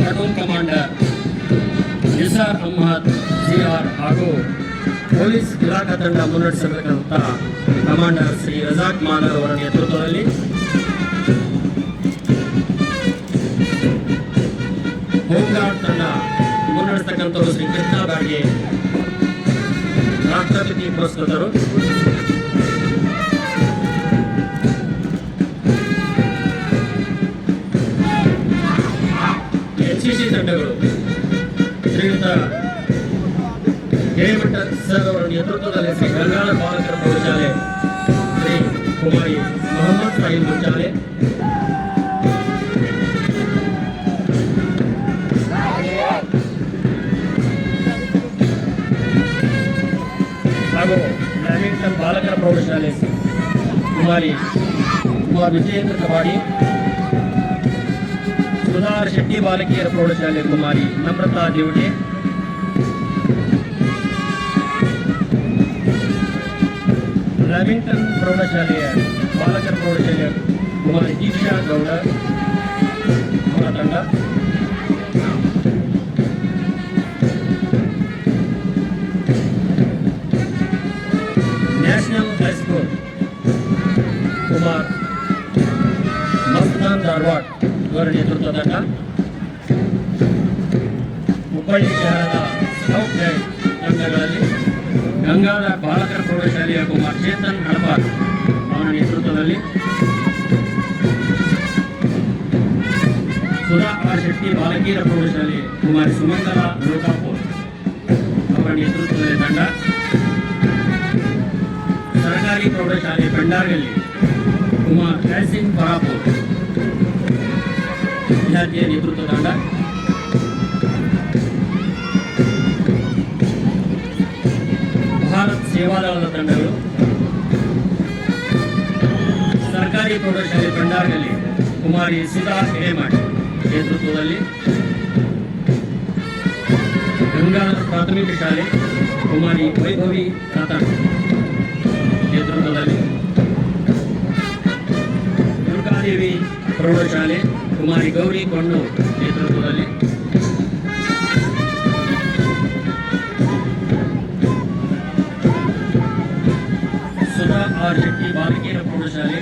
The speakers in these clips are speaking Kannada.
Platoon commander Nisar Ahmed GR ಹಾಗೂ ಪೊಲೀಸ್ ಇಲಾಖಾ ತಂಡ ಮುನ್ನಡೆಸಬೇಕಂತ ಕಮಾಂಡರ್ ಶ್ರೀ ರಜಾಕ್ ಮಾದರ್ ಅವರ ನೇತೃತ್ವದಲ್ಲಿ ಹೋಮ್ಗಾರ್ಡ್ ತಂಡ ಮುನ್ನಡೆಸತಕ್ಕಂಥವರು ಶ್ರೀ ಕೃಷ್ಣ ಬಾಡ್ಗೆ ರಾಷ್ಟ್ರಪತಿ ಪುರಸ್ಕೃತರು. ಎನ್ಸಿಸಿ ತಂಡಗಳು ಶ್ರೀಯುತ ಹಿರೇಮಠ ಸರ್ ಅವರ ನೇತೃತ್ವದಲ್ಲಿ ಶ್ರೀ ಗಂಗಾಳ ಬಾಲಕರ ಪ್ರೌಢಶಾಲೆ ಶ್ರೀ ಕುಮಾರಿ ಮೊಹಮ್ಮದ್ ಸಾಹಿಲ್ ಮುಂಚಾಲೆ, ಹಾಗೂ ಲ್ಯಾಮಿಂಗ್ಟನ್ ಬಾಲಕರ ಪ್ರೌಢಶಾಲೆ ಕುಮಾರ್ ವಿಜಯೇಂದ್ರ ಕವಾಡಿ, ಸುಧಾರ್ ಶೆಟ್ಟಿ ಬಾಲಕಿಯರ ಪ್ರೌಢಶಾಲೆ ಕುಮಾರಿ ನಮ್ರತಾ ದೇವಟೆ, ಲ್ಯಾಮಿಂಗ್ಟನ್ ಪ್ರೌಢಶಾಲೆಯ ಬಾಲಕರ ಪ್ರೌಢಶಾಲೆಯ ಕುಮಾರಿ ದೀಕ್ಷಾ ಗೌಡ ಅವರ ತಂಡ, ನ್ಯಾಷನಲ್ ಹೈಸ್ಕೂಲ್ ಕುಮಾರ್ ಮಸ್ತಾನ್ ಧಾರವಾಡ್ ಇವರ ನೇತೃತ್ವದ ತಂಡ, ಹುಬ್ಬಳ್ಳಿ ಶಹರದ ಸ್ಕೌಟ್ ಗೈಡ್ ತಂಡಗಳಲ್ಲಿ ಗಂಗಾಧರ ಬಾಲಕರ ಪ್ರೌಢಶಾಲೆಯ ಕುಮಾರ್ ಚೇತನ್ ಹಡಪಾರ್ ಅವರ ನೇತೃತ್ವದಲ್ಲಿ, ಸುಧಾ ಆರ್ ಶೆಟ್ಟಿ ಬಾಲಕಿಯರ ಪ್ರೌಢಶಾಲೆ ಕುಮಾರಿ ಸುಮಂಗಲ ಲೋಕಾಪುರ್ ಅವರ ನೇತೃತ್ವದಲ್ಲಿ ತಂಡ, ಸರ್ಕಾರಿ ಪ್ರೌಢಶಾಲೆ ಭಂಡಾರಗಲ್ಲಿ ಕುಮಾರ್ ಜಯಸಿಂಗ್ ಪರಾಪುರ್ ವಿದ್ಯಾರ್ಥಿಯ ನೇತೃತ್ವ ತಂಡ, ಭಾರತ್ ಸೇವಾದಳದ ತಂಡಗಳು, ಸರ್ಕಾರಿ ಪ್ರೌಢಶಾಲೆ ಭಂಡಾರಗಲ್ಲಿ ಕುಮಾರಿ ಸುಧಾ ಹಿರೇಮಠ್ ನೇತೃತ್ವದಲ್ಲಿ, ಗಂಗಾಧರ ಪ್ರಾಥಮಿಕ ಶಾಲೆ ಕುಮಾರಿ ವೈಭವಿ ರಾಥಡ್ ನೇತೃತ್ವದಲ್ಲಿ, ದುರ್ಗಾದೇವಿ ಪ್ರೌಢಶಾಲೆ ಕುಮಾರಿ ಗೌರಿ ಕೊಂಡು ನೇತೃತ್ವದಲ್ಲಿ, ಸುಧಾ ಆರ್ ಶೆಟ್ಟಿ ಬಾಲಕಿಯರ ಪ್ರೌಢಶಾಲೆ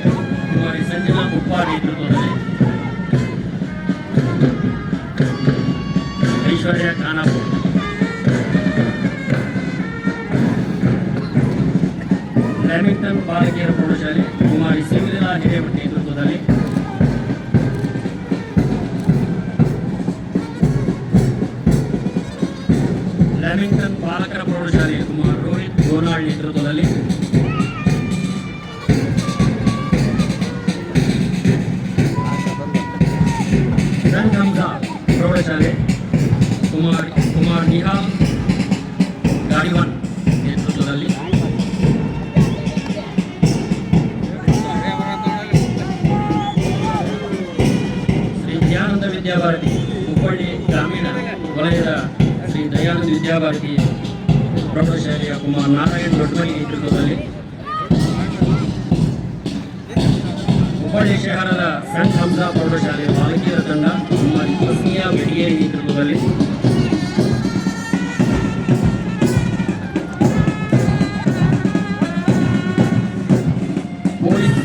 ಕುಮಾರಿ ಸಂಜನಾ ಉಪ್ಪಾರ್ ನೇತೃತ್ವದಲ್ಲಿ, ಐಶ್ವರ್ಯ ಖಾನಾಪುರ್, ಲ್ಯಾಮಿಂಗ್ಟನ್ ಬಾಲಕಿಯರ ಪ್ರೌಢಶಾಲೆ ಕುಮಾರಿ ಸಿಮಿಲಾ ಹಿರೇಮಠ್ ನೇತೃತ್ವದಲ್ಲಿ, ಲ್ಯಾಮಿಂಗ್ಟನ್ ಬಾಲಕರ ಪ್ರೌಢಶಾಲೆ ಕುಮಾರ್ ರೋಹಿತ್ ಗೋನಾಳ್ ನೇತೃತ್ವದಲ್ಲಿ, ಸಂತ್ ಹಂಸಾ ಪ್ರೌಢಶಾಲೆ ಕುಮಾರ್ ನಿಹಾಲ್ ಗಾಡಿವಾನ್ ನೇತೃತ್ವದಲ್ಲಿ, ಶ್ರೀ ದಯಾನಂದ ವಿದ್ಯಾಭಾರತಿ ಹುಬ್ಬಳ್ಳಿ ಗ್ರಾಮೀಣ ವಲಯದ ಶ್ರೀ ದಯಾನಂದ ವಿದ್ಯಾಭಾರತಿ ಪ್ರೌಢಶಾಲೆಯ ಕುಮಾರ್ ನಾರಾಯಣ್ ದೊಡ್ಡಮನಿ ನೇತೃತ್ವದಲ್ಲಿ, ಹುಬ್ಬಳ್ಳಿ ಶಹರದ ಸಂತ್ ಹಂಸಾ ಪ್ರೌಢಶಾಲೆ ಬಾಲಕಿಯರ ತಂಡ ಕುಮಾರಿ ತಸ್ನಿಯಾ ಬೆಡಿಗೇರಿ ನೇತೃತ್ವದಲ್ಲಿ, ಪೊಲೀಸ್